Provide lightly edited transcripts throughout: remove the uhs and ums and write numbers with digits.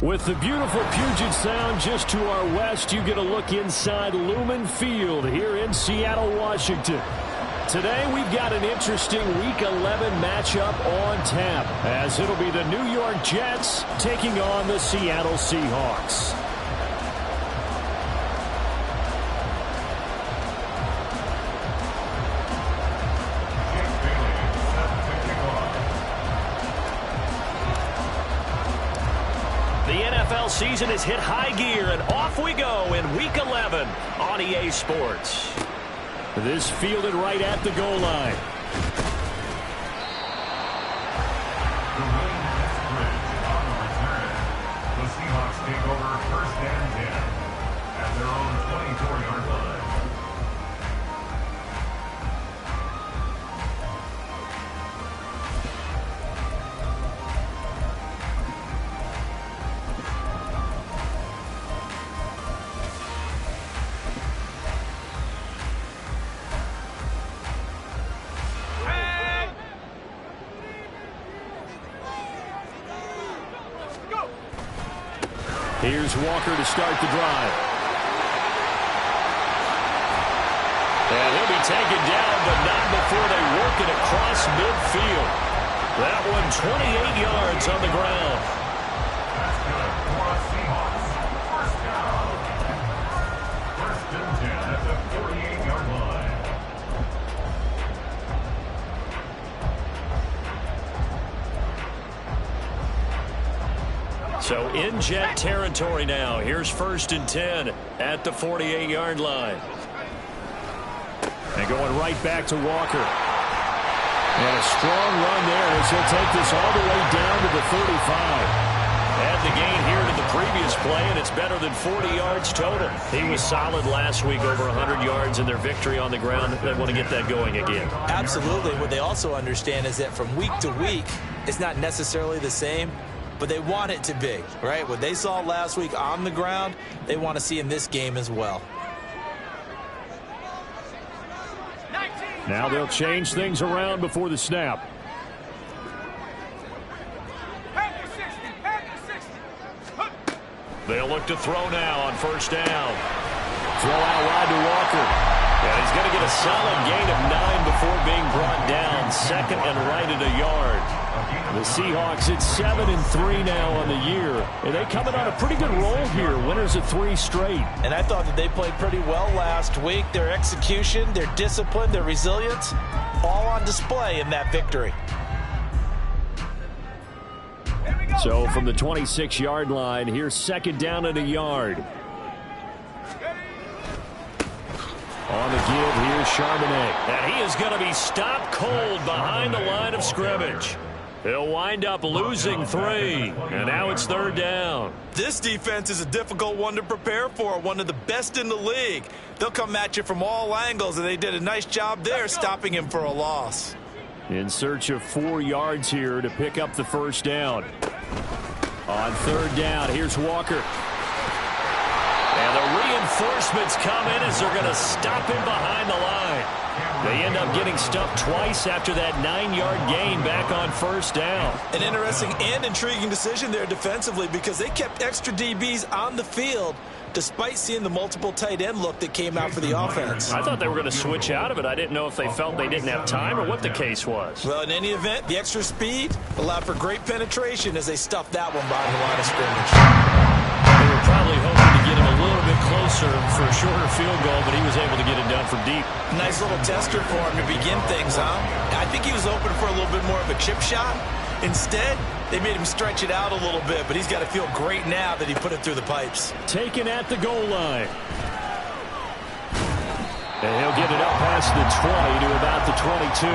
With the beautiful Puget Sound just to our west, you get a look inside Lumen Field here in Seattle, Washington. Today we've got an interesting Week 11 matchup on tap, as it'll be the New York Jets taking on the Seattle Seahawks. NFL season has hit high gear, and off we go in Week 11 on EA Sports. This fielded right at the goal line. The Seahawks take over first and 10 at their own 24-yard line. Here's Walker to start the drive. And he'll be taken down, but not before they work it across midfield. That one 28 yards on the ground. That's good for the Seahawks. First down. First and 10 at the 48-yard line. So in Jet territory now. Here's first and 10 at the 48-yard line. And going right back to Walker. And a strong run there as he'll take this all the way down to the 35. Add the gain here to the previous play, and it's better than 40 yards total. He was solid last week, over 100 yards in their victory on the ground. They want to get that going again. Absolutely. What they also understand is that from week to week, it's not necessarily the same, but they want it to be, right? What they saw last week on the ground, they want to see in this game as well. Now they'll change things around before the snap. They'll look to throw now on first down. Throw out wide to Walker. And he's going to get a solid gain of 9 before being brought down. Second and right at a yard. The Seahawks at 7-3 now on the year. And they coming on a pretty good roll here. Winners of 3 straight. And I thought that they played pretty well last week. Their execution, their discipline, their resilience, all on display in that victory. So from the 26-yard line, here's second down and a yard. On the give, here's Charbonnet. And he is going to be stopped cold behind the line of scrimmage. He'll wind up losing 3. And now it's third down. This defense is a difficult one to prepare for, one of the best in the league. They'll come at you from all angles, and they did a nice job there stopping him for a loss. In search of 4 yards here to pick up the first down. On third down, here's Walker. And the reinforcements come in as they're going to stop him behind the line. They end up getting stuffed twice after that 9-yard gain back on first down. An interesting and intriguing decision there defensively because they kept extra DBs on the field despite seeing the multiple tight end look that came out for the offense. I thought they were going to switch out of it. I didn't know if they felt they didn't have time or what the case was. Well, in any event, the extra speed allowed for great penetration as they stuffed that one behind the line of scrimmage. They were probably hoping to get him a little bit closer for a shorter field goal, but he was able to get it done from deep. Nice little tester for him to begin things, huh? I think he was open for a little bit more of a chip shot. Instead, they made him stretch it out a little bit, but he's got to feel great now that he put it through the pipes. Taken at the goal line. And he'll get it up past the 20 to about the 22.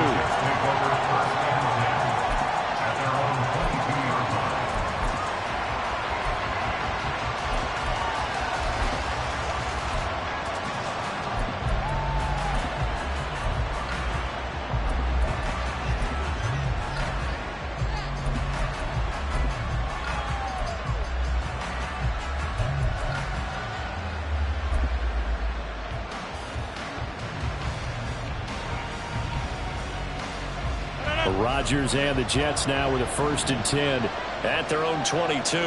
Rodgers and the Jets now with a 1st and 10 at their own 22.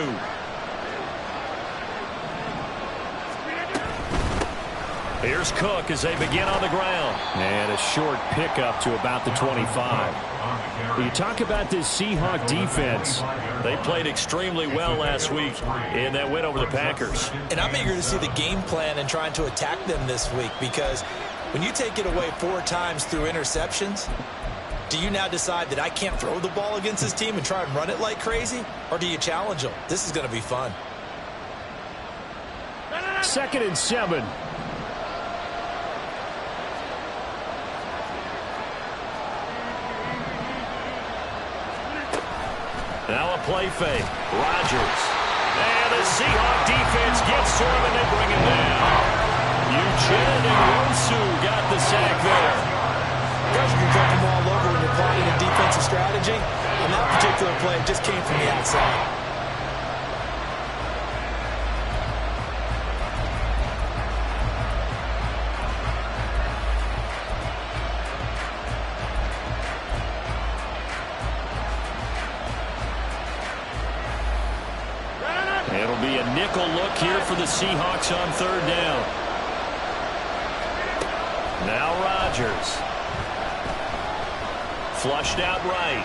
Here's Cook as they begin on the ground. And a short pickup to about the 25. You talk about this Seahawk defense. They played extremely well last week in that win over the Packers. And I'm eager to see the game plan and trying to attack them this week because when you take it away 4 times through interceptions, do you now decide that I can't throw the ball against this team and try and run it like crazy? Or do you challenge them? This is going to be fun. 2nd and 7. Now a play fake. Rodgers. And the Seahawk defense gets to him and they bring him down. Uchenna Nwosu got the sack there. Guys, you can drop them all over when you're plotting a defensive strategy. On that particular play, it just came from the outside. It'll be a nickel look here for the Seahawks on 3rd down. Now Rodgers. Flushed out right.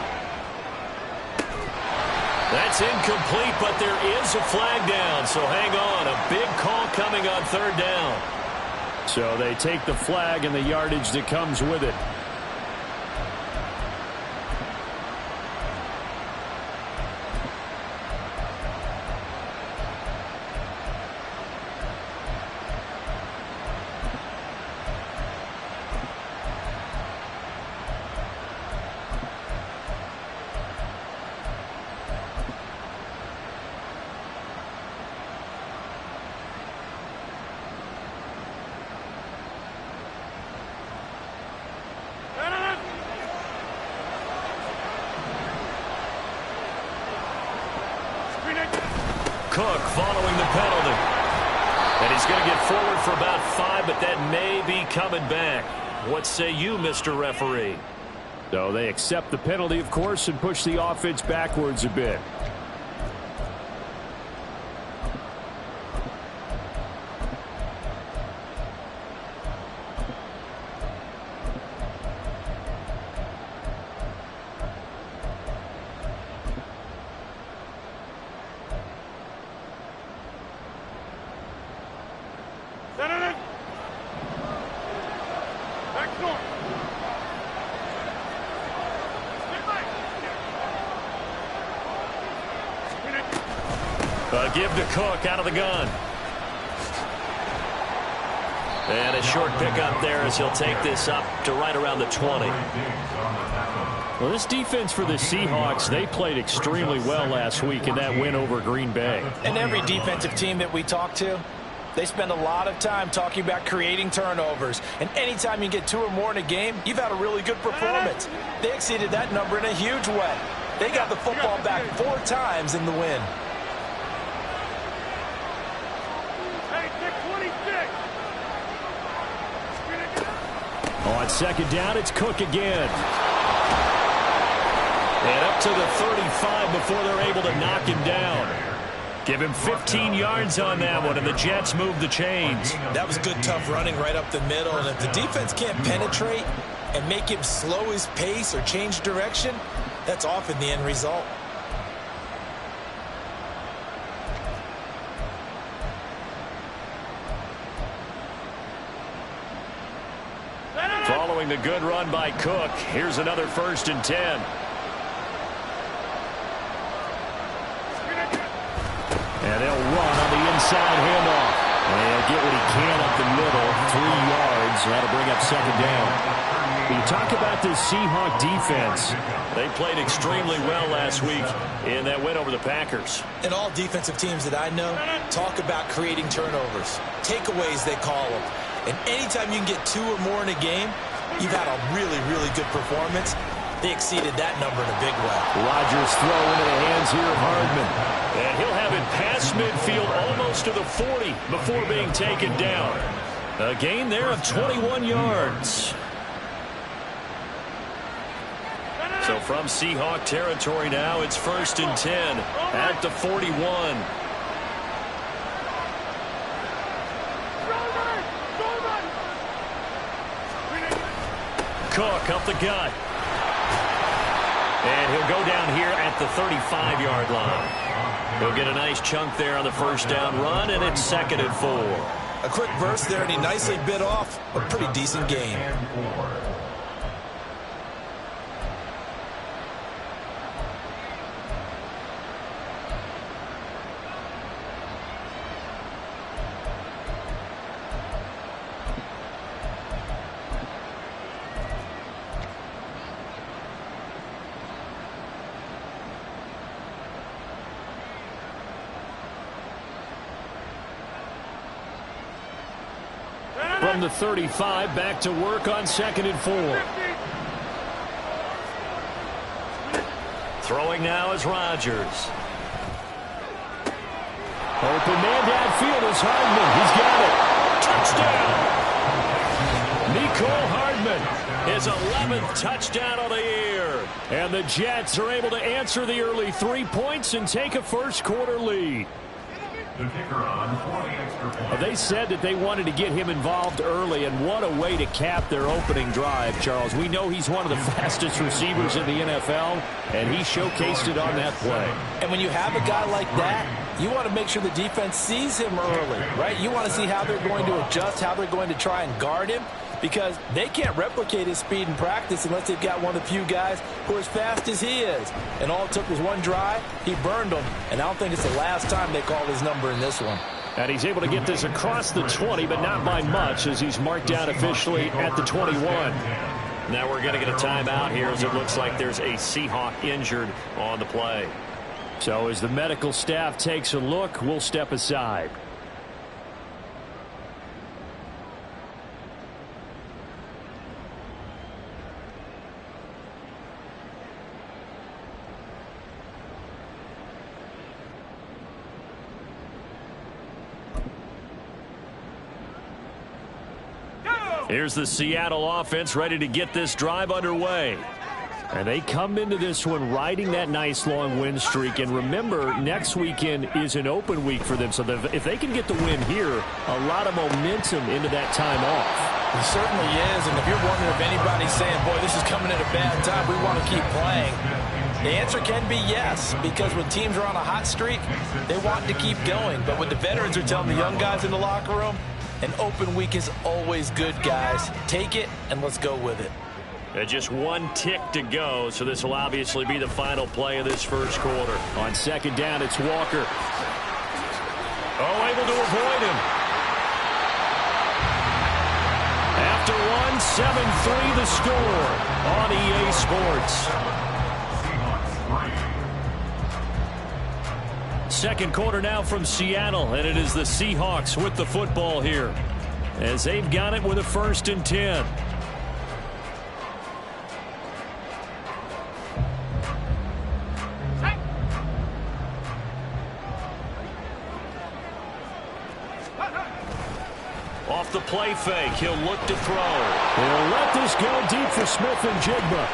That's incomplete, but there is a flag down, so hang on. A big call coming on 3rd down. So they take the flag and the yardage that comes with it. Cook following the penalty. And he's going to get forward for about 5, but that may be coming back. What say you, Mr. Referee? So they accept the penalty, of course, and push the offense backwards a bit. Give to Cook out of the gun. And a short pickup there as he'll take this up to right around the 20. Well, this defense for the Seahawks, they played extremely well last week in that win over Green Bay. And every defensive team that we talk to, they spend a lot of time talking about creating turnovers. And anytime you get 2 or more in a game, you've had a really good performance. They exceeded that number in a huge way. They got the football back 4 times in the win. On second down, it's Cook again. And up to the 35 before they're able to knock him down. Give him 15 yards on that one, and the Jets move the chains. That was good, tough running right up the middle. And if the defense can't penetrate and make him slow his pace or change direction, that's often the end result. Following the good run by Cook, here's another 1st and 10. And they'll run on the inside handoff. And he'll get what he can up the middle, 3 yards. That'll bring up second down. When you talk about this Seahawk defense, they played extremely well last week in that win over the Packers. And all defensive teams that I know talk about creating turnovers. Takeaways, they call them. And anytime you can get 2 or more in a game, you've had a really, really good performance. They exceeded that number in a big way. Rodgers throw into the hands here of Hardman. And he'll have it past midfield almost to the 40 before being taken down. A gain there of 21 yards. So from Seahawk territory now, it's 1st and 10 at the 41. Cook up the gut. And he'll go down here at the 35-yard line. He'll get a nice chunk there on the 1st down run, and it's 2nd and 4. A quick burst there, and he nicely bit off a pretty decent gain. From the 35, back to work on 2nd and 4. Throwing now is Rodgers. Open man downfield is Hardman. He's got it. Touchdown. Mecole Hardman, his 11th touchdown of the year. And the Jets are able to answer the early 3 points and take a 1st quarter lead. The kicker on for the extra point. They said that they wanted to get him involved early, and what a way to cap their opening drive, Charles. We know he's one of the fastest receivers in the NFL, and he showcased it on that play. And when you have a guy like that, you want to make sure the defense sees him early, right? You want to see how they're going to adjust, how they're going to try and guard him, because they can't replicate his speed in practice unless they've got one of the few guys who are as fast as he is. And all it took was one drive. He burned them, and I don't think it's the last time they call his number in this one. And he's able to get this across the 20, but not by much, as he's marked down officially at the 21. Now we're going to get a timeout here, as it looks like there's a Seahawk injured on the play. So as the medical staff takes a look, we'll step aside. Here's the Seattle offense ready to get this drive underway. And they come into this one riding that nice long win streak. And remember, next weekend is an open week for them. So if they can get the win here, a lot of momentum into that time off. It certainly is. And if you're wondering if anybody's saying, boy, this is coming at a bad time, we want to keep playing, the answer can be yes, because when teams are on a hot streak, they want to keep going. But what the veterans are telling the young guys in the locker room, An open week is always good, guys. Take it, and let's go with it. Just one tick to go, so this will obviously be the final play of this first quarter. On second down, it's Walker. Oh, able to avoid him. After one, 7-3 the score on EA Sports. Second quarter now from Seattle, and it is the Seahawks with the football here as they've got it with a 1st and 10. Off the play fake, he'll look to throw. He'll let this go deep for Smith and Jigba.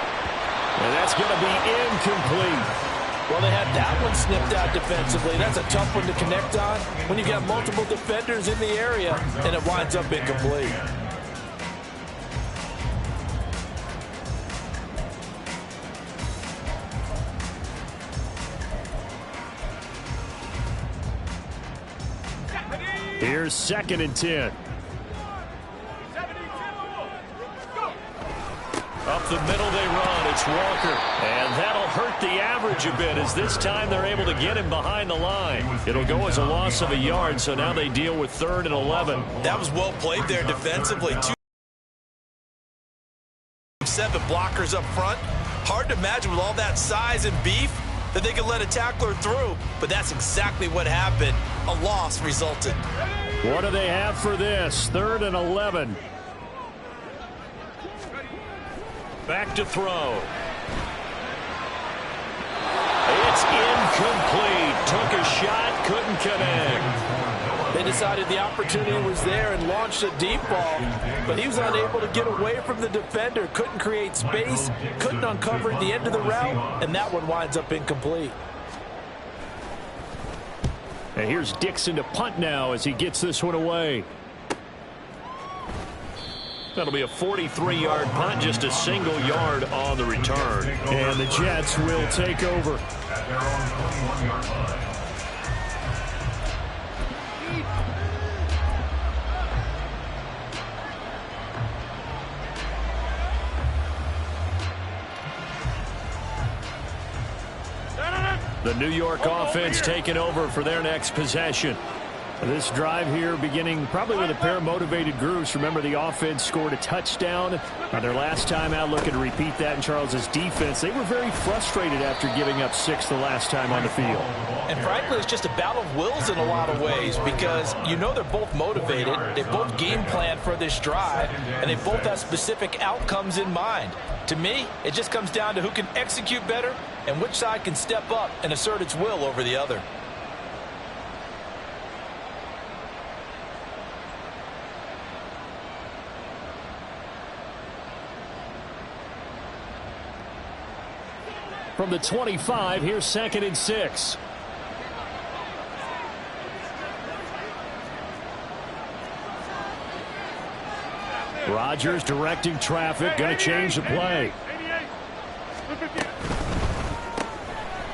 And that's going to be incomplete. Well, they had that one snipped out defensively. That's a tough one to connect on when you've got multiple defenders in the area, and it winds up incomplete. Here's 2nd and 10. Up the middle they run. It's Walker. And that'll hurt the average a bit as this time they're able to get him behind the line. It'll go as a loss of a yard, so now they deal with 3rd and 11. That was well played there defensively. 7 blockers up front. Hard to imagine with all that size and beef that they could let a tackler through. But that's exactly what happened. A loss resulted. What do they have for this? 3rd and 11. Back to throw. It's incomplete. Took a shot, couldn't connect. They decided the opportunity was there and launched a deep ball, but he was unable to get away from the defender. Couldn't create space, couldn't uncover the end of the route, and that one winds up incomplete. And here's Dixon to punt now as he gets this one away. That'll be a 43-yard punt, just a single yard on the return. And the Jets will take over. At their own 21-yard line. The New York offense taking over for their next possession. This drive here beginning probably with a pair of motivated groups. Remember, the offense scored a touchdown their last time out, looking to repeat that in Charles's defense. They were very frustrated after giving up 6 the last time on the field. And frankly, it's just a battle of wills in a lot of ways because you know they're both motivated. They both game plan for this drive, and they both have specific outcomes in mind. To me, it just comes down to who can execute better and which side can step up and assert its will over the other. From the 25, here's 2nd and 6. Rodgers directing traffic, going to change the play.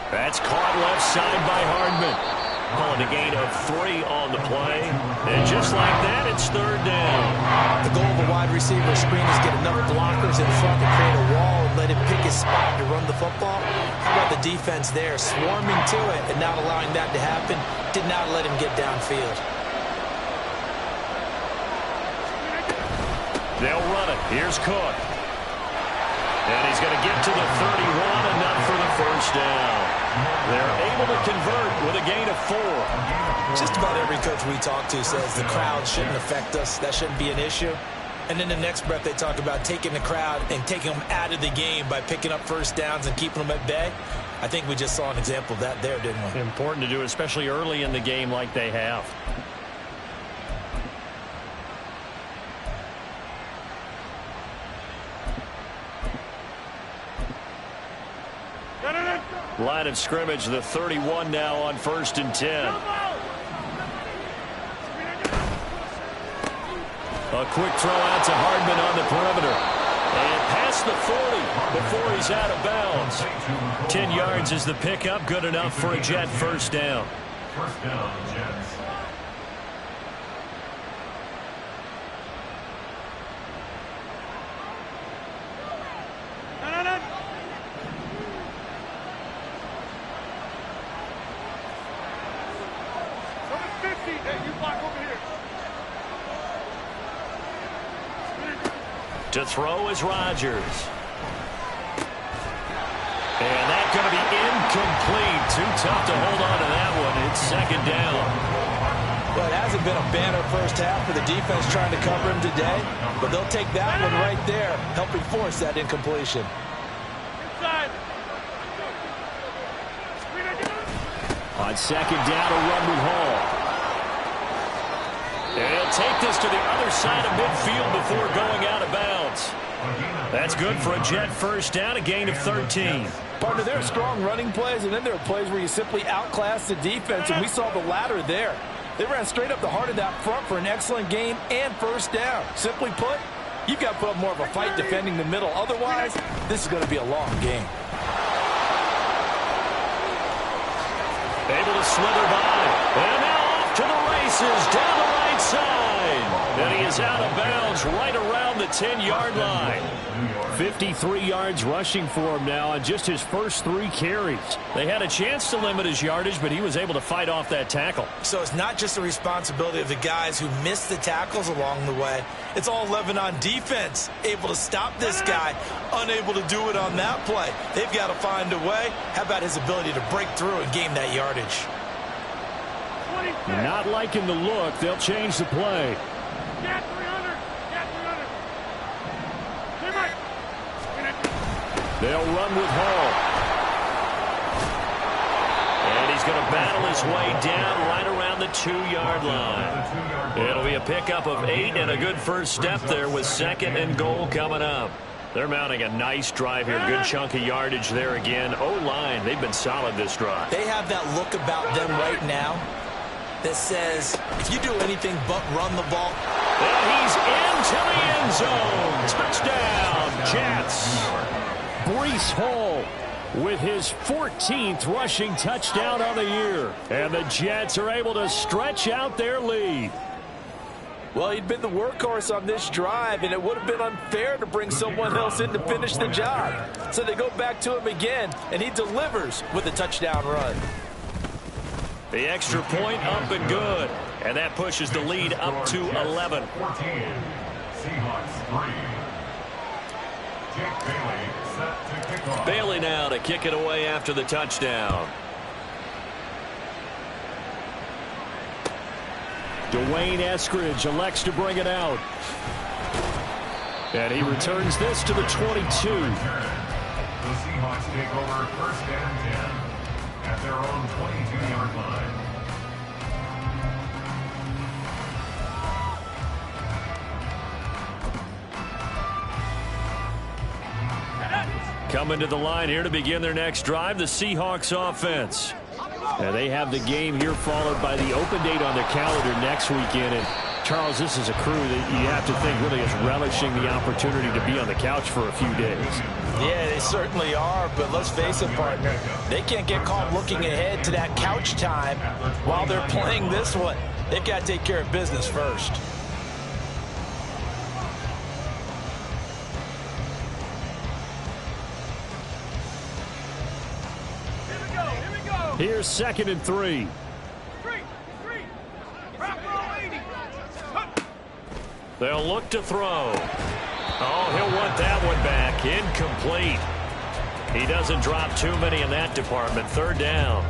That's caught left side by Hardman. Calling a gain of 3 on the play. And just like that, it's 3rd down. The goal of a wide receiver screen is get enough blockers in front to create a wall and let him pick his spot to run the football. How about the defense there, swarming to it and not allowing that to happen? Did not let him get downfield. They'll run it. Here's Cook. And he's going to get to the 31, enough for the 1st down. They're able to convert with a gain of 4. Just about every coach we talk to says the crowd shouldn't affect us. That shouldn't be an issue. And in the next breath, they talk about taking the crowd and taking them out of the game by picking up 1st downs and keeping them at bay. I think we just saw an example of that there, didn't we? Important to do, especially early in the game like they have. Line of scrimmage, the 31 now on 1st and 10. A quick throw out to Hardman on the perimeter. And past the 40 before he's out of bounds. 10 yards is the pickup, good enough for a Jet 1st down. 1st down, Jets. To throw is Rodgers. And that's going to be incomplete. Too tough to hold on to that one. It's second down. Well, it hasn't been a banner first half for the defense trying to cover him today, but they'll take that one right there, helping force that incompletion. On second down, a run with Hall. And he'll take this to the other side of midfield before going out of bounds. That's good for a Jet first down, a gain of 13. Partner, there are strong running plays, and then there are plays where you simply outclass the defense, and we saw the latter there. They ran straight up the heart of that front for an excellent gain and first down. Simply put, you've got to put up more of a fight defending the middle. Otherwise, this is going to be a long game. Able to slither by. And now off to the races down the right side. And he is out of bounds right around the 10-yard line. 53 yards rushing for him now on just his first 3 carries. They had a chance to limit his yardage, but he was able to fight off that tackle. So it's not just the responsibility of the guys who missed the tackles along the way. It's all 11 on defense, able to stop this guy, unable to do it on that play. They've got to find a way. How about his ability to break through and gain that yardage? Not liking the look. They'll change the play. They'll run with Hall. And he's going to battle his way down right around the 2-yard line. It'll be a pickup of 8 and a good first step there with second and goal coming up. They're mounting a nice drive here. Good chunk of yardage there again. O-line, they've been solid this drive. They have that look about them right now that says, if you do anything but run the ball. And he's into the end zone. Touchdown, Jets. Breece Hall with his 14th rushing touchdown on the year. And the Jets are able to stretch out their lead. Well, he'd been the workhorse on this drive, and it would have been unfair to bring someone else in to finish the job. So they go back to him again, and he delivers with a touchdown run. The extra point up and good. And that pushes the lead up to 11. 14. Seahawks 3. Jake Bailey set to kick off. Bailey now to kick it away after the touchdown. Dwayne Eskridge elects to bring it out. And he returns this to the 22. The Seahawks take over first and 10 at their own 22-yard line. Coming to the line here to begin their next drive, the Seahawks offense. And they have the game here followed by the open date on their calendar next weekend. And Charles, this is a crew that you have to think really is relishing the opportunity to be on the couch for a few days. Yeah, they certainly are, but let's face it, partner. They can't get caught looking ahead to that couch time while they're playing this one. They've got to take care of business first. Here's 2nd and 3. They'll look to throw. Oh, he'll want that one back. Incomplete. He doesn't drop too many in that department. 3rd down.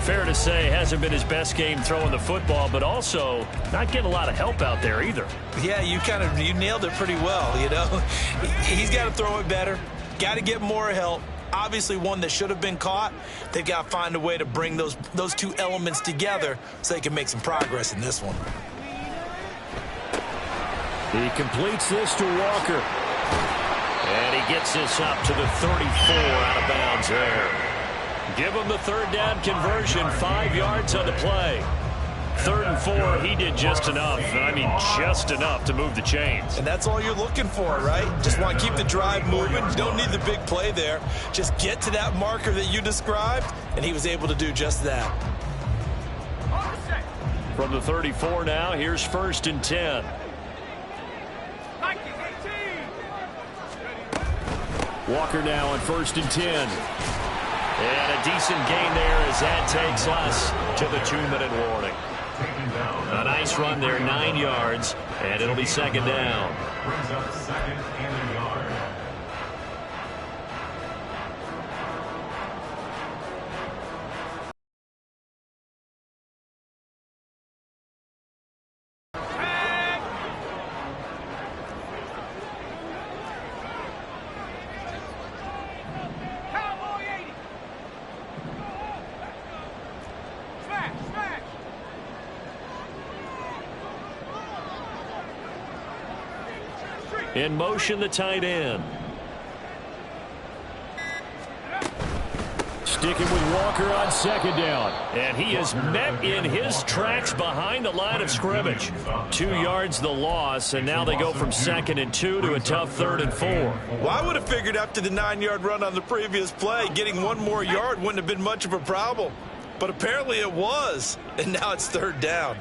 Fair to say, hasn't been his best game throwing the football, but also not getting a lot of help out there either. Yeah, you nailed it pretty well, you know. He's got to throw it better. Got to get more help. Obviously one that should have been caught. They've got to find a way to bring those two elements together so they can make some progress in this one. He completes this to Walker. And he gets this up to the 34 out of bounds there. Give him the 3rd down conversion, 5 yards on the play. 3rd and 4, he did just enough. I mean, just enough to move the chains. And that's all you're looking for, right? Just want to keep the drive moving. You don't need the big play there. Just get to that marker that you described, and he was able to do just that. From the 34 now, here's 1st and 10. Walker now on 1st and 10. And a decent gain there as that takes us to the 2-minute warning. taken down. A nice run there, 9 yards, and it'll be second down. Brings up second and a yard. In motion, the tight end. Sticking with Walker on second down. And he is met in his tracks behind the line of scrimmage. 2 yards the loss, and now they go from 2nd and 2 to a tough 3rd and 4. Well, I would have figured after the 9-yard run on the previous play, getting 1 more yard wouldn't have been much of a problem. But apparently it was, and now it's 3rd down.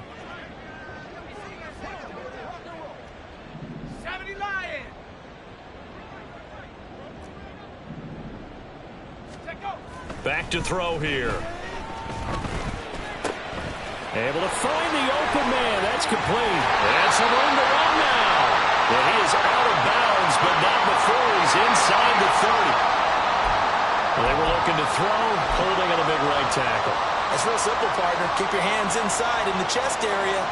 Back to throw here. Able to find the open man. That's complete. And some room to run now. Well, he is out of bounds, but not before he's inside the 30. They were looking to throw, holding on a big right tackle. It's real simple, partner. Keep your hands inside in the chest area.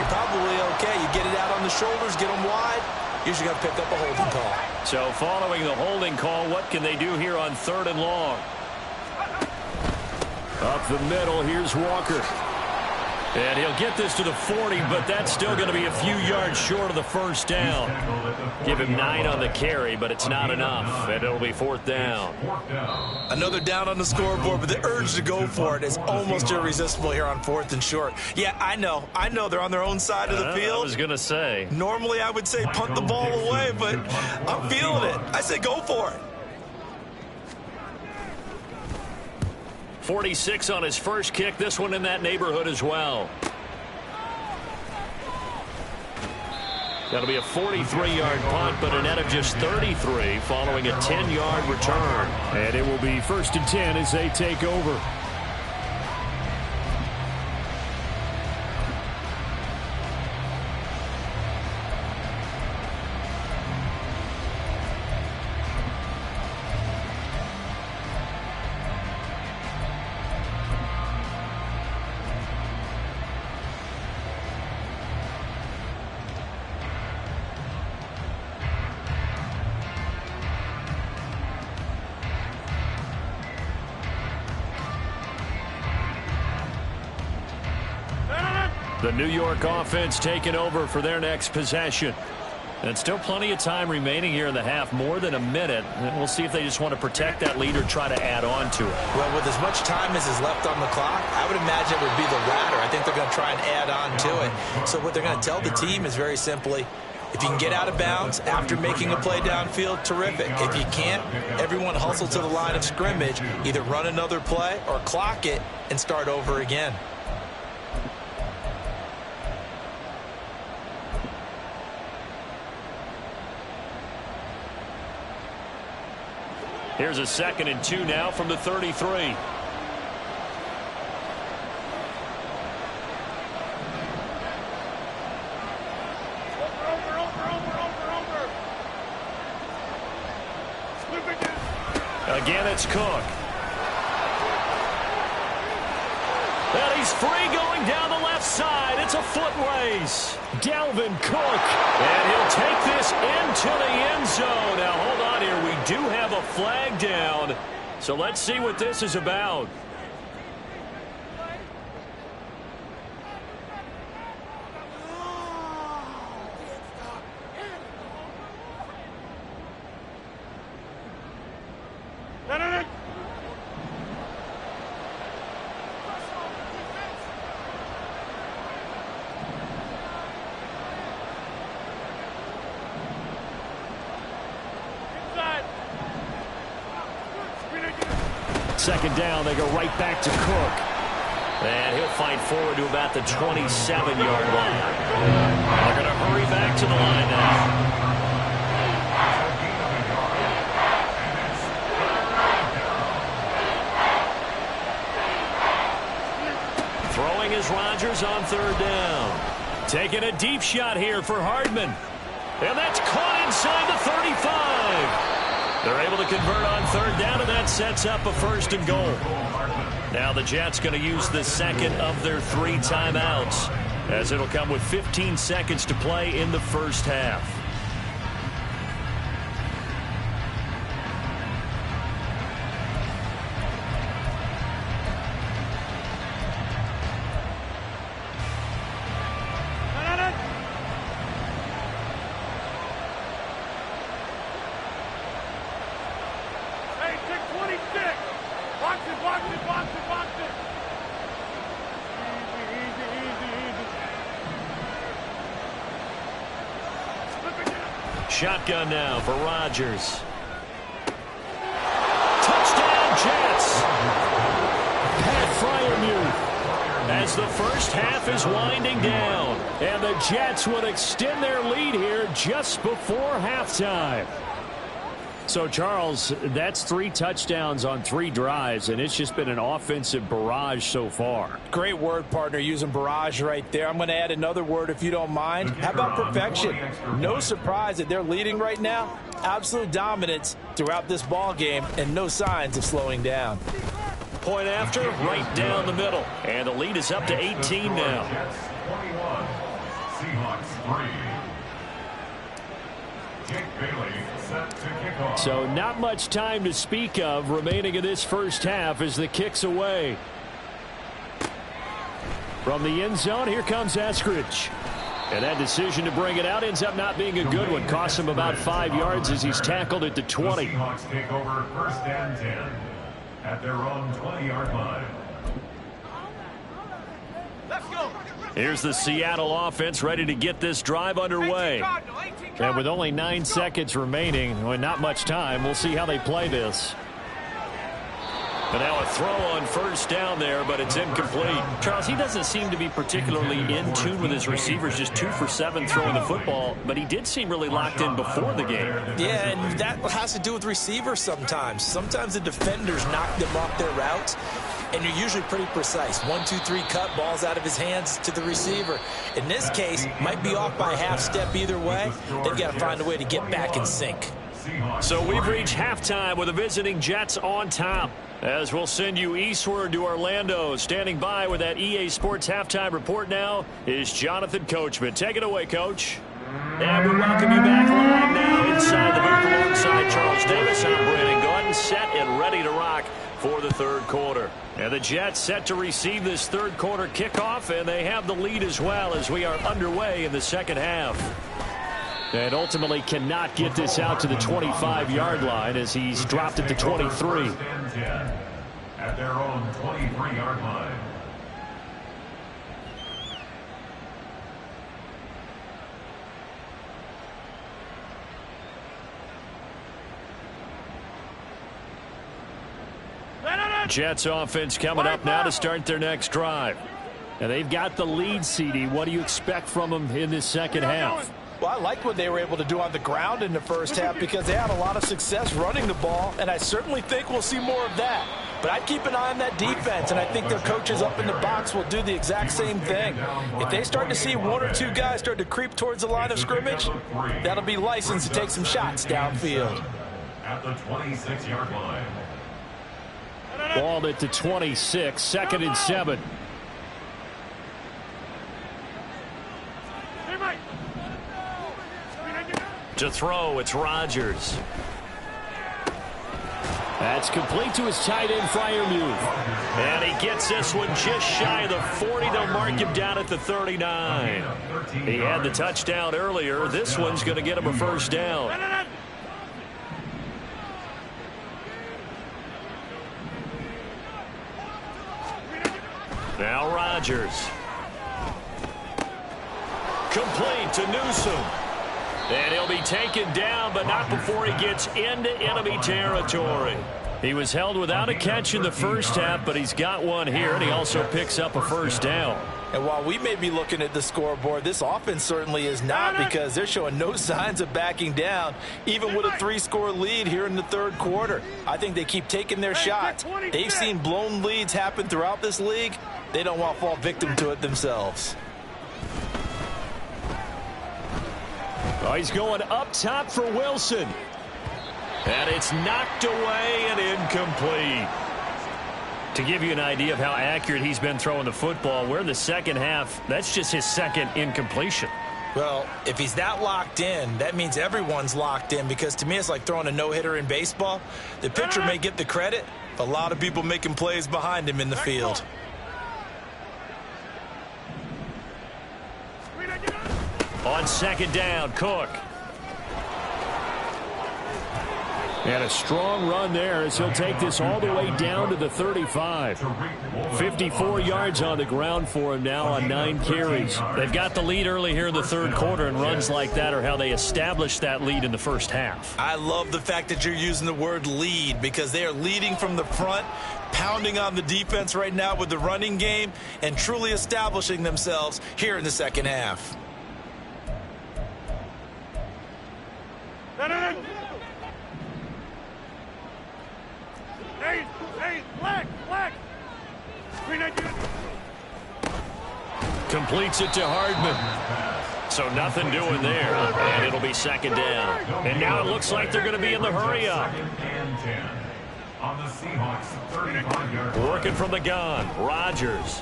You're probably okay. You get it out on the shoulders, get them wide. Usually got to pick up a holding call. So following the holding call, what can they do here on 3rd and long? Up the middle, here's Walker. And he'll get this to the 40, but that's still going to be a few yards short of the first down. Give him 9 on the carry, but it's not enough, and it'll be 4th down. Another down on the scoreboard, but the urge to go for it is almost irresistible here on 4th and short. Yeah, I know they're on their own side of the field. I was going to say. Normally I would say punt the ball away, but I'm feeling it. I say go for it. 46 on his first kick. This one in that neighborhood as well. That'll be a 43-yard punt, but a net of just 33 following a 10-yard return. And it will be 1st and 10 as they take over. The New York offense taking over for their next possession. And still plenty of time remaining here in the half, more than a minute. And we'll see if they just want to protect that lead or try to add on to it. Well, with as much time as is left on the clock, I would imagine it would be the latter. I think they're going to try and add on to it. So what they're going to tell the team is very simply, if you can get out of bounds after making a play downfield, terrific. If you can't, everyone hustle to the line of scrimmage, either run another play or clock it and start over again. Here's a 2nd and 2 now from the 33. Again, it's Cook. And he's free going down the left side. It's a foot race. Dalvin Cook. And he'll take this into the end zone. Now, hold on here. We do have a flag down. So let's see what this is about. Second down, they go right back to Cook. And he'll fight forward to about the 27-yard line. They're going to hurry back to the line now. Throwing is Rodgers on third down. Taking a deep shot here for Hardman. And that's caught inside the 35. They're able to convert on third down, and that sets up a first and goal. Now the Jets going to use the second of their 3 timeouts, as it'll come with 15 seconds to play in the first half. Shotgun now for Rodgers. Touchdown, Jets. Pat Freiermuth. As the first half is winding down. And the Jets would extend their lead here just before halftime. So, Charles, that's 3 touchdowns on 3 drives, and it's just been an offensive barrage so far. Great word, partner, using barrage right there. I'm going to add another word if you don't mind. How about perfection? No surprise that they're leading right now. Absolute dominance throughout this ball game and no signs of slowing down. Point after, right down the middle. And the lead is up to 18 now. Jets 21, Seahawks 3. Jake Bailey set to kick off. So not much time to speak of remaining in this first half as the kick's away. From the end zone, here comes Eskridge. And that decision to bring it out ends up not being a good one. Costs him about 5 yards as he's tackled at the 20. The Seahawks take over first and 10 at their own 20-yard line. Let's go. Here's the Seattle offense ready to get this drive underway. And with only 9 seconds remaining, and not much time, we'll see how they play this. But now a throw on first down there, but it's incomplete. Charles, he doesn't seem to be particularly in tune with his receivers, just 2 for 7 throwing the football, but he did seem really locked in before the game. Yeah, and that has to do with receivers sometimes. Sometimes the defenders knock them off their routes, and you're usually pretty precise. 1, 2, 3 cut, balls out of his hands to the receiver. In this case, might be off by a half step either way. They've got to find a way to get back in sync. So we've reached halftime with the visiting Jets on top. As we'll send you eastward to Orlando. Standing by with that EA Sports halftime report now is Jonathan Coachman. Take it away, Coach. And we welcome you back live now inside the booth alongside Charles Davis. I'm Brandon Gordon, set and ready to rock for the third quarter. And the Jets set to receive this third quarter kickoff, and they have the lead as well as we are underway in the second half. And ultimately cannot get this out to the 25-yard line as he's dropped it to 23. At their own 23-yard line. Jets offense coming up now to start their next drive. And they've got the lead, CD. What do you expect from them in this second half? Well, I like what they were able to do on the ground in the first half because they had a lot of success running the ball, and I certainly think we'll see more of that. But I'd keep an eye on that defense, and I think their coaches up in the box will do the exact same thing. If they start to see 1 or 2 guys start to creep towards the line of scrimmage, that'll be licensed to take some shots downfield. At the 26-yard line. Ball at the 26, 2nd and 7. To throw, it's Rodgers. That's complete to his tight end, Freiermuth. And he gets this one just shy of the 40. They'll mark him down at the 39. He had the touchdown earlier. This one's going to get him a first down. Now Rodgers. Complete to Newsome. And he'll be taken down, but not before he gets into enemy territory. He was held without a catch in the first half, but he's got one here, and he also picks up a first down. And while we may be looking at the scoreboard, this offense certainly is not, because they're showing no signs of backing down, even with a 3-score lead here in the third quarter. I think they keep taking their shots. They've seen blown leads happen throughout this league, they don't want to fall victim to it themselves. Oh, he's going up top for Wilson. And it's knocked away and incomplete. To give you an idea of how accurate he's been throwing the football, we're in the second half. That's just his second incompletion. Well, if he's that locked in, that means everyone's locked in, because to me it's like throwing a no-hitter in baseball. The pitcher may get the credit, but a lot of people making plays behind him in the field. On second down, Cook. And a strong run there as he'll take this all the way down to the 35. 54 yards on the ground for him now on 9 carries. They've got the lead early here in the third quarter, and runs like that are how they established that lead in the first half. I love the fact that you're using the word lead, because they are leading from the front, pounding on the defense right now with the running game, and truly establishing themselves here in the second half. Completes it to Hardman. So nothing doing there. And it'll be second down. And now it looks like they're going to be in the hurry-up. On the Seahawks 35-yard line. Working from the gun. Rodgers.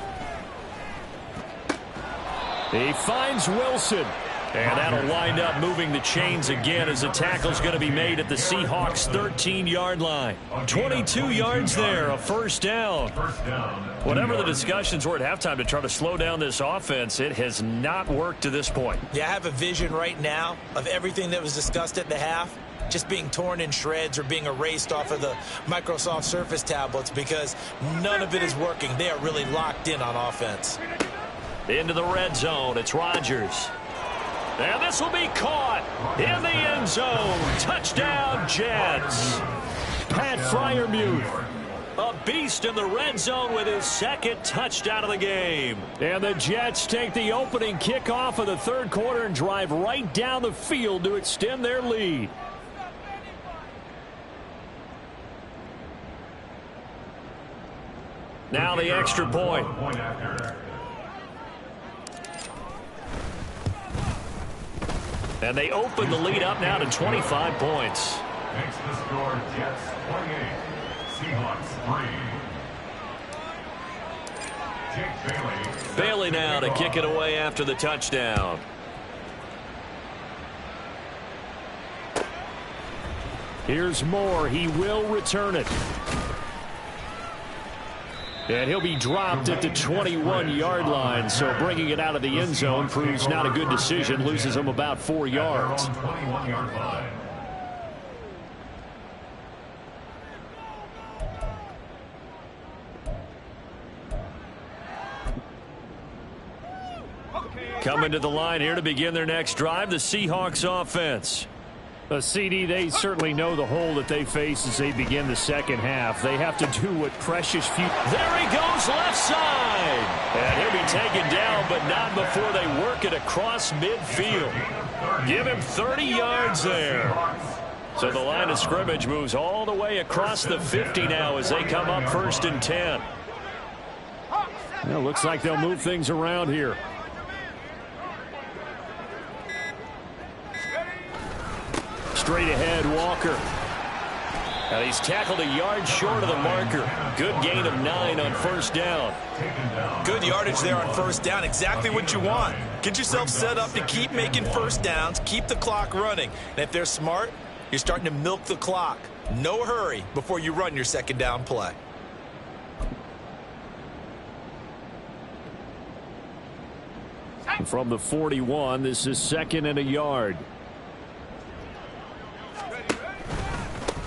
He finds Wilson. And that'll wind up moving the chains again as the tackle's going to be made at the Seahawks 13-yard line. 22 yards there, a first down. Whatever the discussions were at halftime to try to slow down this offense, it has not worked to this point. Yeah, I have a vision right now of everything that was discussed at the half just being torn in shreds or being erased off of the Microsoft Surface tablets, because none of it is working. They are really locked in on offense. Into the red zone, it's Rodgers. And this will be caught in the end zone. Touchdown, Jets. Pat Freiermuth. A beast in the red zone with his second touchdown of the game. And the Jets take the opening kickoff of the third quarter and drive right down the field to extend their lead. Now the extra point. And they open the lead up now to 25 points. Makes the score Jets 28, Seahawks 3. Jake Bailey. Bailey now to kick it away after the touchdown. Here's Moore. He will return it. And he'll be dropped at the 21-yard line, so bringing it out of the end zone proves not a good decision. Loses him about 4 yards. Coming to the line here to begin their next drive, the Seahawks offense. CD, they certainly know the hole that they face as they begin the second half. They have to do what precious few. There he goes, left side. And he'll be taken down, but not before they work it across midfield. Give him 30 yards there. So the line of scrimmage moves all the way across the 50 now as they come up 1st and 10. Well, looks like they'll move things around here. Straight ahead, Walker. And he's tackled a yard short of the marker. Good gain of 9 on 1st down. Good yardage there on 1st down. Exactly what you want. Get yourself set up to keep making 1st downs, keep the clock running. And if they're smart, you're starting to milk the clock. No hurry before you run your 2nd down play. From the 41, this is 2nd and a yard.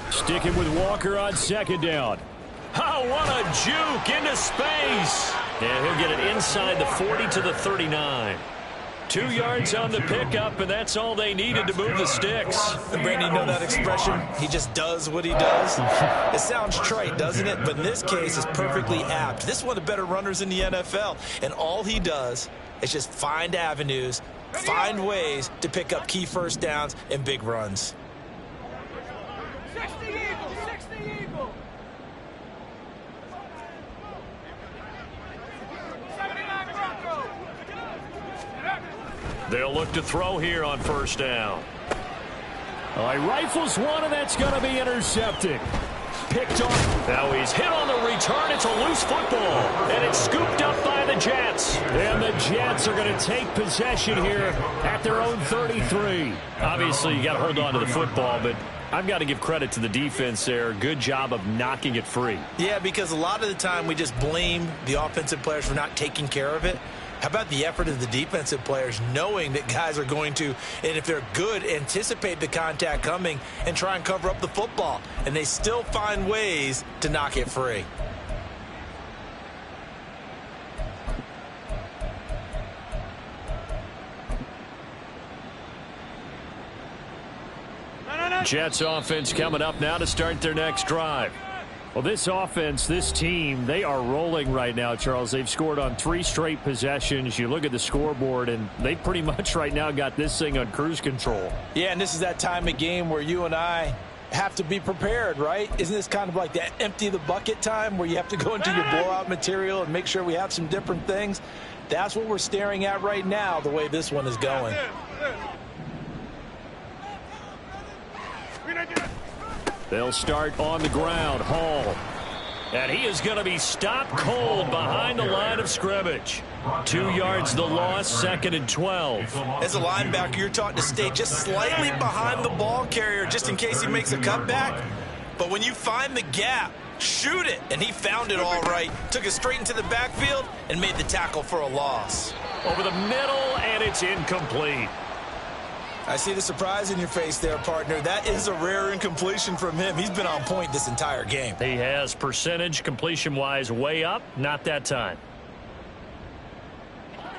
Sticking with Walker on 2nd down. Oh, what a juke into space. And he'll get it inside the 40 to the 39. 2 yards on the pickup, and that's all they needed to move the sticks. And Brandon, you know that expression? He just does what he does. It sounds trite, doesn't it? But in this case, it's perfectly apt. This is one of the better runners in the NFL. And all he does is just find avenues, find ways to pick up key 1st downs and big runs. They'll look to throw here on first down. All right, rifles one, and that's going to be intercepted. Picked off. Now he's hit on the return. It's a loose football, and it's scooped up by the Jets. And the Jets are going to take possession here at their own 33. Obviously, you got to hold on to the football, but I've got to give credit to the defense there. Good job of knocking it free. Yeah, because a lot of the time we just blame the offensive players for not taking care of it. How about the effort of the defensive players knowing that guys are going to, and if they're good, anticipate the contact coming and try and cover up the football. And they still find ways to knock it free. Jets offense coming up now to start their next drive. Well, this offense, this team, they are rolling right now, Charles. They've scored on 3 straight possessions. You look at the scoreboard, and they pretty much right now got this thing on cruise control. Yeah, and this is that time of game where you and I have to be prepared, right? Isn't this kind of like that empty the bucket time where you have to go into your blowout material and make sure we have some different things? That's what we're staring at right now, the way this one is going. They'll start on the ground. Hall. And he is going to be stopped cold behind the line of scrimmage. 2 yards the loss, 2nd and 12. As a linebacker, you're taught to stay just slightly behind the ball carrier just in case he makes a cutback. But when you find the gap, shoot it. And he found it all right. Took it straight into the backfield and made the tackle for a loss. Over the middle, and it's incomplete. I see the surprise in your face there, partner. That is a rare incompletion from him. He's been on point this entire game. He has percentage completion-wise way up, not that time.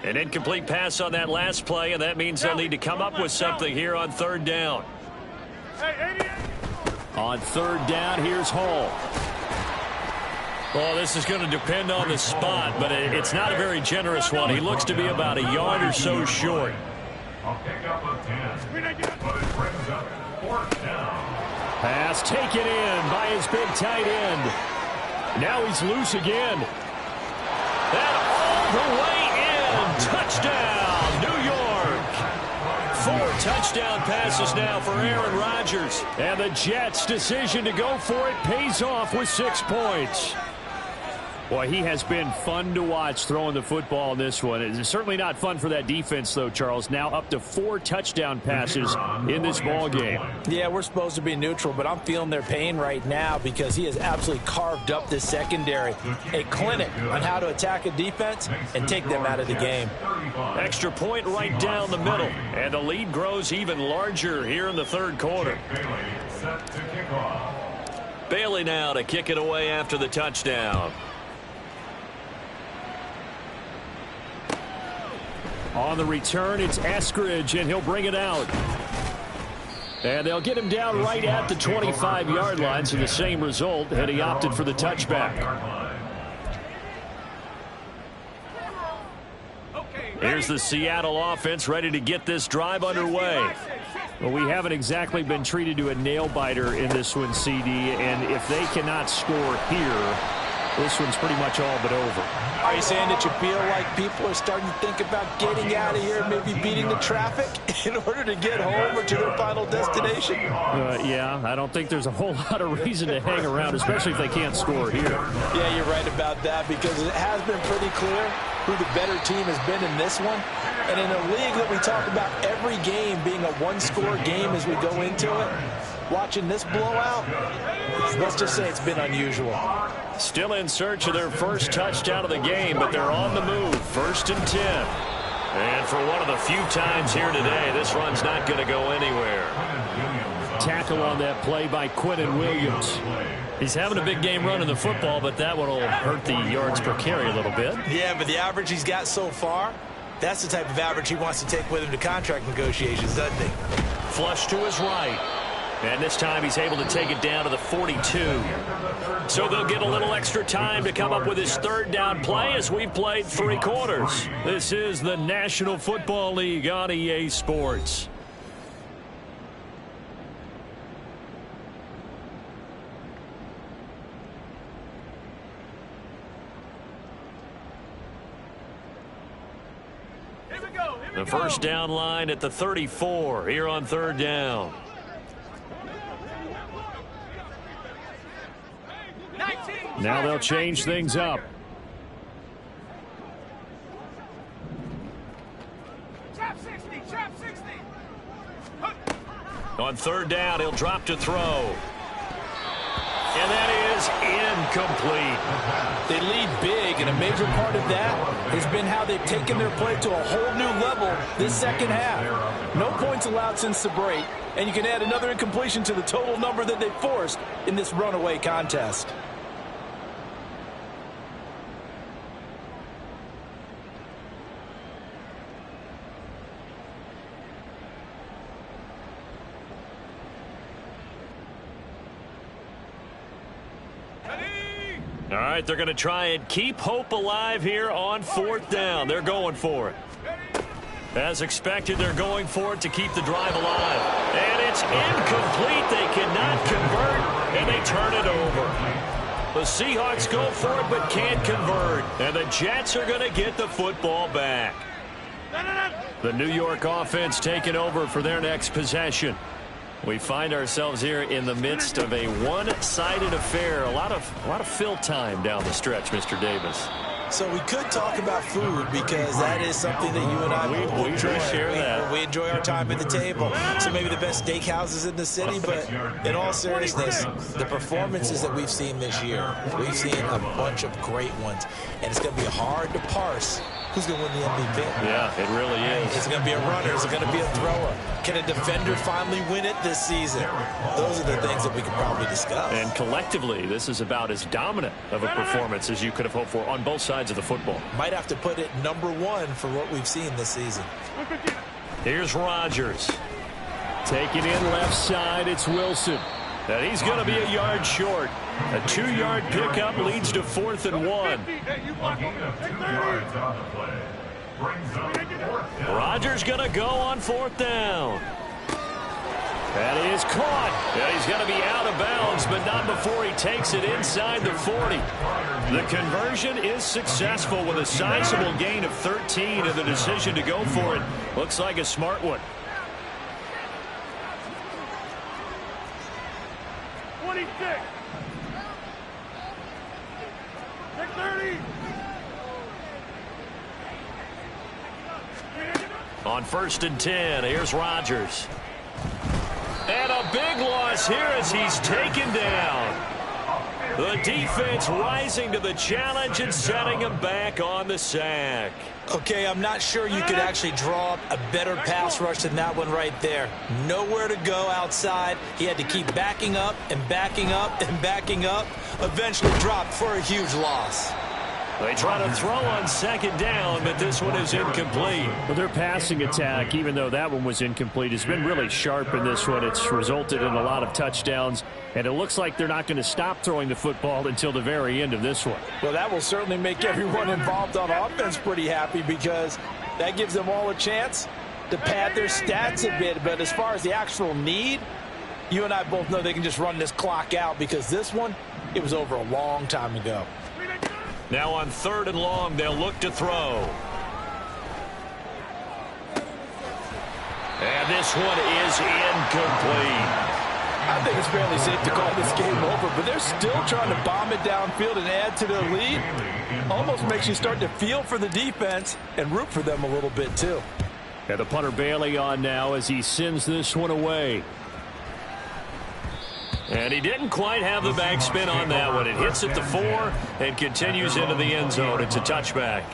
An incomplete pass on that last play, and that means they'll need to come up with something here on 3rd down. On 3rd down, here's Hall. Well, this is going to depend on the spot, but it's not a very generous one. He looks to be about a yard or so short. A pickup of 10. But it brings up 4th down. Pass taken in by his big tight end. Now he's loose again. And all the way in. Touchdown, New York. 4 touchdown passes now for Aaron Rodgers. And the Jets' decision to go for it pays off with 6 points. Boy, he has been fun to watch throwing the football in this one. It's certainly not fun for that defense, though, Charles. Now up to 4 touchdown passes in this ball game. Yeah, we're supposed to be neutral, but I'm feeling their pain right now because he has absolutely carved up this secondary. A clinic on how to attack a defense and take them out of the game. Extra point right down the middle. And the lead grows even larger here in the 3rd quarter. Bailey now to kick it away after the touchdown. On the return, it's Eskridge, and he'll bring it out. And they'll get him down right at the 25-yard line, so the same result, and he opted for the touchback. Here's the Seattle offense ready to get this drive underway. Well, we haven't exactly been treated to a nail-biter in this one, CD, and if they cannot score here, this one's pretty much all but over. Are you saying that you feel like people are starting to think about getting out of here, maybe beating the traffic in order to get home or to their final destination? Yeah, I don't think there's a whole lot of reason to hang around, especially if they can't score here. Yeah, you're right about that because it has been pretty clear who the better team has been in this one. And in a league that we talk about every game being a one-score game as we go into it, watching this blowout, let's just say it's been unusual. Still in search of their first touchdown of the game, but they're on the move. 1st and 10. And for one of the few times here today, this run's not going to go anywhere. Tackle on that play by Quinnen Williams. He's having a big game running the football, but that one will hurt the yards per carry a little bit. Yeah, but the average he's got so far, that's the type of average he wants to take with him to contract negotiations, doesn't he? Flush to his right. And this time he's able to take it down to the 42. So they'll get a little extra time to come up with his 3rd down play as we've played 3 quarters. This is the National Football League on EA Sports. The first down line at the 34 here on third down. Now they'll change things up. On third down, he'll drop to throw. And that is incomplete. They lead big, and a major part of that has been how they've taken their play to a whole new level this second half. No points allowed since the break, and you can add another incompletion to the total number that they forced in this runaway contest. All right, they're going to try and keep hope alive here on fourth down. They're going for it. As expected, they're going for it to keep the drive alive. And it's incomplete. They cannot convert, and they turn it over. The Seahawks go for it but can't convert. And the Jets are going to get the football back. The New York offense taking over for their next possession. We find ourselves here in the midst of a one-sided affair. A lot of fill time down the stretch, Mr. Davis. So we could talk about food because that is something that you and I we enjoy. share that. We enjoy our time at the table. So maybe the best steakhouses in the city, but in all seriousness, the performances that we've seen this year, we've seen a bunch of great ones, and it's going to be hard to parse who's going to win the MVP. Yeah, it really is. Is it going to be a runner? Is it going to be a thrower? Can a defender finally win it this season? Those are the things that we could probably discuss. And collectively, this is about as dominant of a performance as you could have hoped for on both sides of the football. Might have to put it #1 for what we've seen this season. Here's Rodgers. Taking in left side, it's Wilson. And he's going to be a yard short. A 2-yard pickup leads to 4th and 1. Rodgers going to go on 4th down. That is caught. And he's going to be out of bounds, but not before he takes it inside the 40. The conversion is successful with a sizable gain of 13, and the decision to go for it looks like a smart one. 26. 30. On 1st and 10, here's Rodgers. And a big loss here as he's taken down. The defense rising to the challenge and setting him back on the sack. Okay, I'm not sure you could actually draw up a better pass rush than that one right there. Nowhere to go outside. He had to keep backing up and backing up and backing up. Eventually dropped for a huge loss. They try to throw on 2nd down, but this one is incomplete. Well, their passing attack, even though that one was incomplete, has been really sharp in this one. It's resulted in a lot of touchdowns, and it looks like they're not going to stop throwing the football until the very end of this one. Well, that will certainly make everyone involved on offense pretty happy because that gives them all a chance to pad their stats a bit. But as far as the actual need, you and I both know they can just run this clock out because this one, it was over a long time ago. Now on 3rd and long, they'll look to throw. And this one is incomplete. I think it's fairly safe to call this game over, but they're still trying to bomb it downfield and add to their lead. Almost makes you start to feel for the defense and root for them a little bit too. And the punter Bailey on now as he sends this one away. And he didn't quite have the backspin on that one. It hits at the 4 and continues into the end zone. It's a touchback.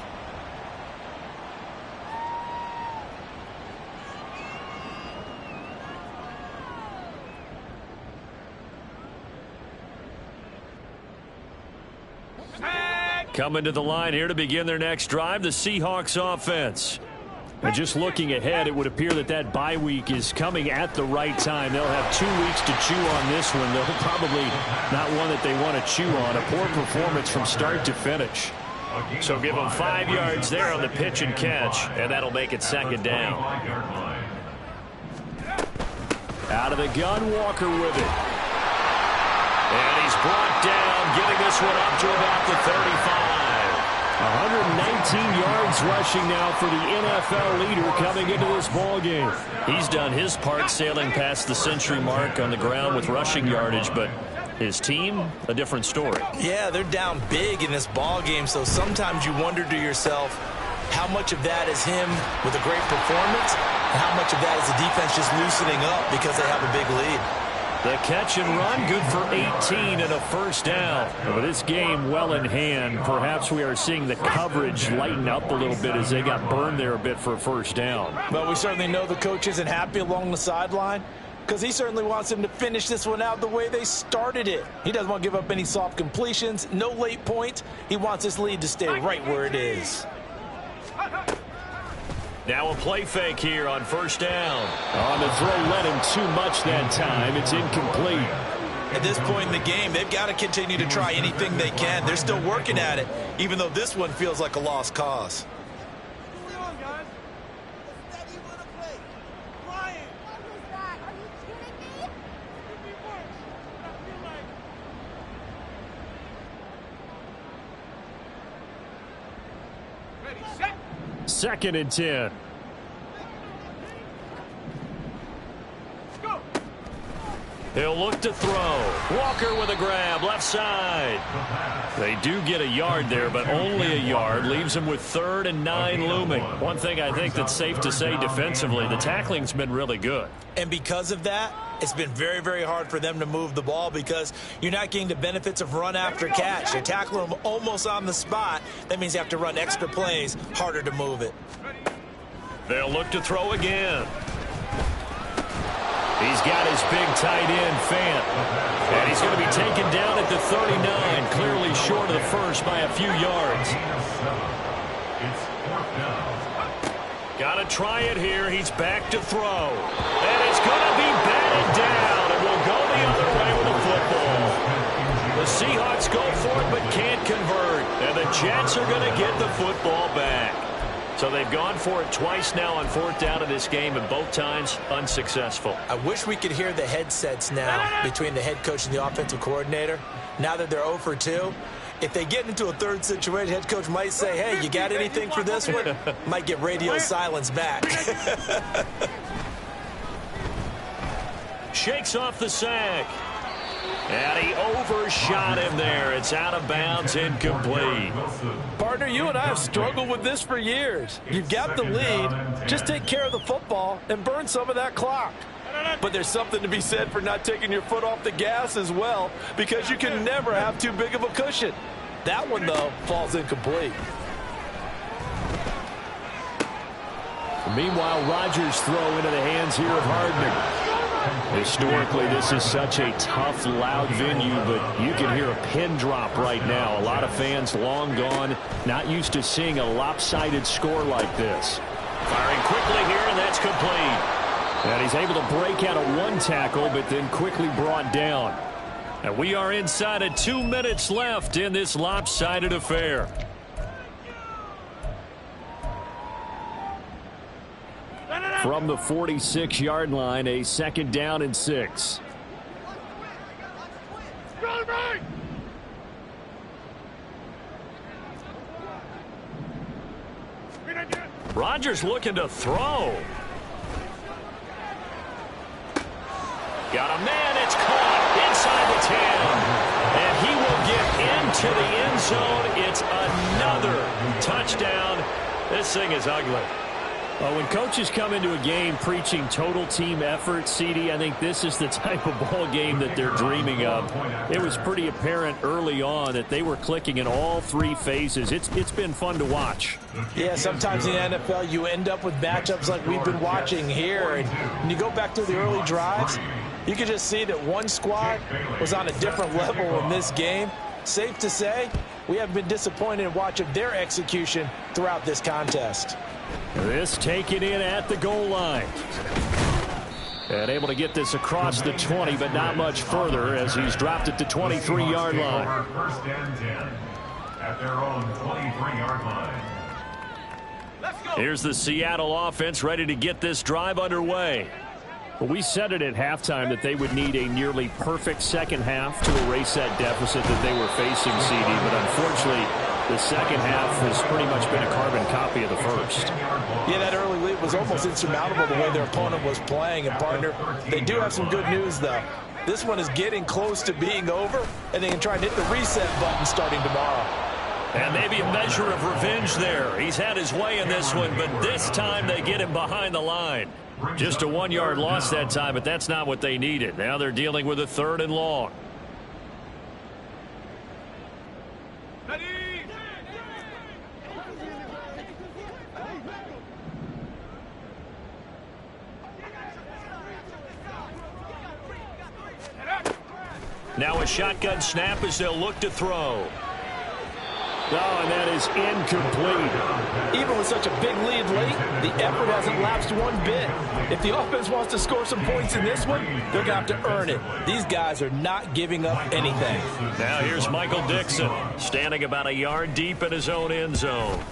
Coming to the line here to begin their next drive, the Seahawks offense. And just looking ahead, it would appear that that bye week is coming at the right time. They'll have 2 weeks to chew on this one. They'll probably not one that they want to chew on. A poor performance from start to finish. So give them 5 yards there on the pitch and catch, and that'll make it 2nd down. Out of the gun, Walker with it. And he's brought down, getting this one up to about the 35. 119 yards rushing now for the NFL leader coming into this ball game. He's done his part sailing past the century mark on the ground with rushing yardage, but his team, a different story. Yeah, they're down big in this ball game, so sometimes you wonder to yourself how much of that is him with a great performance and how much of that is the defense just loosening up because they have a big lead. The catch and run, good for 18 and a first down. With this game well in hand, perhaps we are seeing the coverage lighten up a little bit as they got burned there a bit for a first down. But we certainly know the coach isn't happy along the sideline because he certainly wants them to finish this one out the way they started it. He doesn't want to give up any soft completions, no late points. He wants his lead to stay right where it is. Now a play fake here on first down. On the throw, led him too much that time. It's incomplete. At this point in the game, they've got to continue to try anything they can. They're still working at it, even though this one feels like a lost cause. Second and 10. He'll look to throw. Walker with a grab, left side. They do get a yard there, but only a yard. Leaves him with 3rd and 9 looming. One thing I think that's safe to say defensively, the tackling's been really good. And because of that, it's been very, very hard for them to move the ball because you're not getting the benefits of run after catch. They're tackling them almost on the spot. That means they have to run extra plays, harder to move it. They'll look to throw again. He's got his big tight end, Fant. And he's going to be taken down at the 39, clearly short of the first by a few yards. Got to try it here. He's back to throw. And it's going to be batted down. And will go the other way with the football. The Seahawks go for it but can't convert. And the Jets are going to get the football back. So they've gone for it twice now on 4th down in this game, and both times unsuccessful. I wish we could hear the headsets now between the head coach and the offensive coordinator. Now that they're 0 for 2, if they get into a third situation, head coach might say, hey, you got anything for this one? Might get radio silence back. Shakes off the sack. And he overshot him there. It's out of bounds, incomplete. Partner, you and I have struggled with this for years. You've got the lead. Just take care of the football and burn some of that clock. But there's something to be said for not taking your foot off the gas as well, because you can never have too big of a cushion. That one, though, falls incomplete. Meanwhile, Rodgers' throw into the hands here of Hardman. Historically, this is such a tough, loud venue, but you can hear a pin drop right now. A lot of fans long gone, not used to seeing a lopsided score like this. Firing quickly here, and that's complete. And he's able to break out of one tackle, but then quickly brought down. And we are inside of 2 minutes left in this lopsided affair. From the 46-yard line, a 2nd down and 6. Rodgers looking to throw. Got a man, it's caught inside the 10. And he will get into the end zone. It's another touchdown. This thing is ugly. Well, when coaches come into a game preaching total team effort, CD, I think this is the type of ball game that they're dreaming of. It was pretty apparent early on that they were clicking in all 3 phases. It's been fun to watch. Yeah, sometimes in the NFL you end up with matchups like we've been watching here. And when you go back to the early drives, you can just see that one squad was on a different level in this game. Safe to say, we have been disappointed in watching their execution throughout this contest. This taken in at the goal line. And able to get this across the 20, but not much further as he's dropped it to 23-yard line. First and 10 at their own 23-yard line. Here's the Seattle offense ready to get this drive underway. Well, we said it at halftime that they would need a nearly perfect second half to erase that deficit that they were facing, CD. But unfortunately, The second half has pretty much been a carbon copy of the first. Yeah, that early lead was almost insurmountable the way their opponent was playing. And, partner, they do have some good news, though. This one is getting close to being over, and they can try and hit the reset button starting tomorrow. And maybe a measure of revenge there. He's had his way in this one, but this time they get him behind the line. Just a 1-yard loss that time, but that's not what they needed. Now they're dealing with a 3rd and long. Now a shotgun snap as they'll look to throw. Oh, and that is incomplete. Even with such a big lead late, the effort hasn't lapsed one bit. If the offense wants to score some points in this one, they're going to have to earn it. These guys are not giving up anything. Now here's Michael Dixon, standing about a yard deep in his own end zone.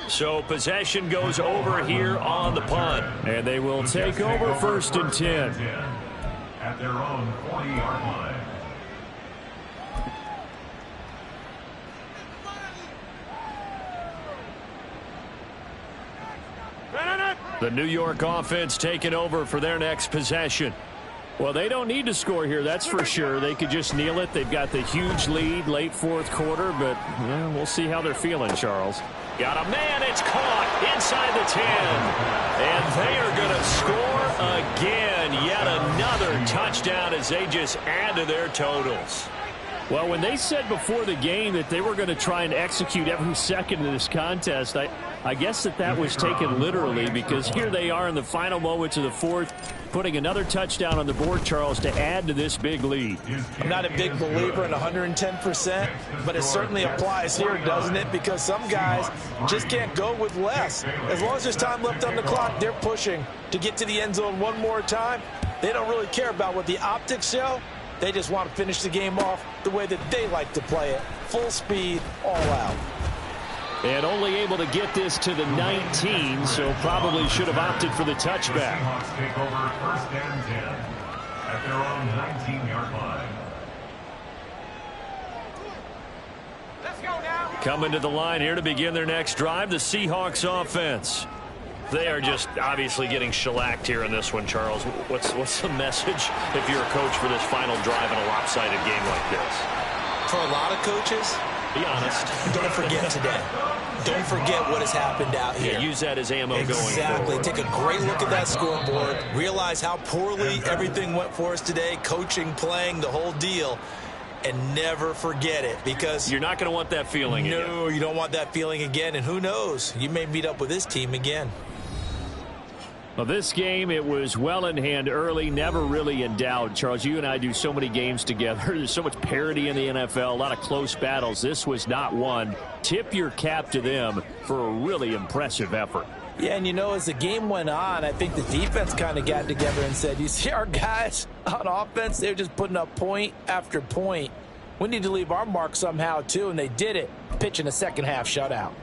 So possession goes over here on the punt. And they will take over 1st and 10. At their own 40-yard line. The New York offense taking over for their next possession. Well, they don't need to score here, that's for sure. They could just kneel it. They've got the huge lead late 4th quarter, but we'll see how they're feeling, Charles. Got a man, it's caught inside the 10. And they are going to score again. Yet another touchdown as they just add to their totals. Well, when they said before the game that they were going to try and execute every second of this contest, I guess that was taken literally, because here they are in the final moments of the 4th, putting another touchdown on the board, Charles, to add to this big lead. I'm not a big believer in 110%, but it certainly applies here, doesn't it? Because some guys just can't go with less. As long as there's time left on the clock, they're pushing to get to the end zone one more time. They don't really care about what the optics show. They just want to finish the game off the way that they like to play it. Full speed, all out. And only able to get this to the 19, so probably should have opted for the touchback. Seahawks take over 1st and 10 at their own 19-yard line. Let's go now. Coming to the line here to begin their next drive, the Seahawks offense. They are just obviously getting shellacked here in this one, Charles. What's the message if you're a coach for this final drive in a lopsided game like this? For a lot of coaches, be honest. don't forget today. Don't forget what has happened out here. Yeah, use that as ammo going Exactly. forward. Take a great look at that scoreboard. Realize how poorly everything went for us today. Coaching, playing, the whole deal. And never forget it, because you're not going to want that feeling again. No, you don't want that feeling again. And who knows? You may meet up with this team again. Well, this game, it was well in hand early, never really in doubt. Charles, you and I do so many games together. There's so much parity in the NFL, a lot of close battles. This was not one. Tip your cap to them for a really impressive effort. Yeah, and as the game went on, I think the defense kind of got together and said, you see our guys on offense, they're just putting up point after point. We need to leave our mark somehow, too, and they did it, pitching a second-half shutout.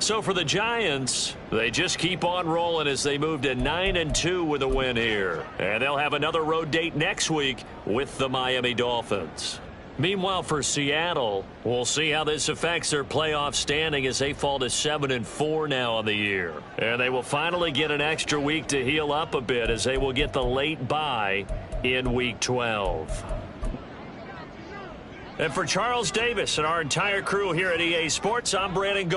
So for the Giants, they just keep on rolling as they move to 9-2 with a win here. And they'll have another road date next week with the Miami Dolphins. Meanwhile, for Seattle, we'll see how this affects their playoff standing as they fall to 7-4 now on the year. And they will finally get an extra week to heal up a bit as they will get the late bye in Week 12. And for Charles Davis and our entire crew here at EA Sports, I'm Madden Gods.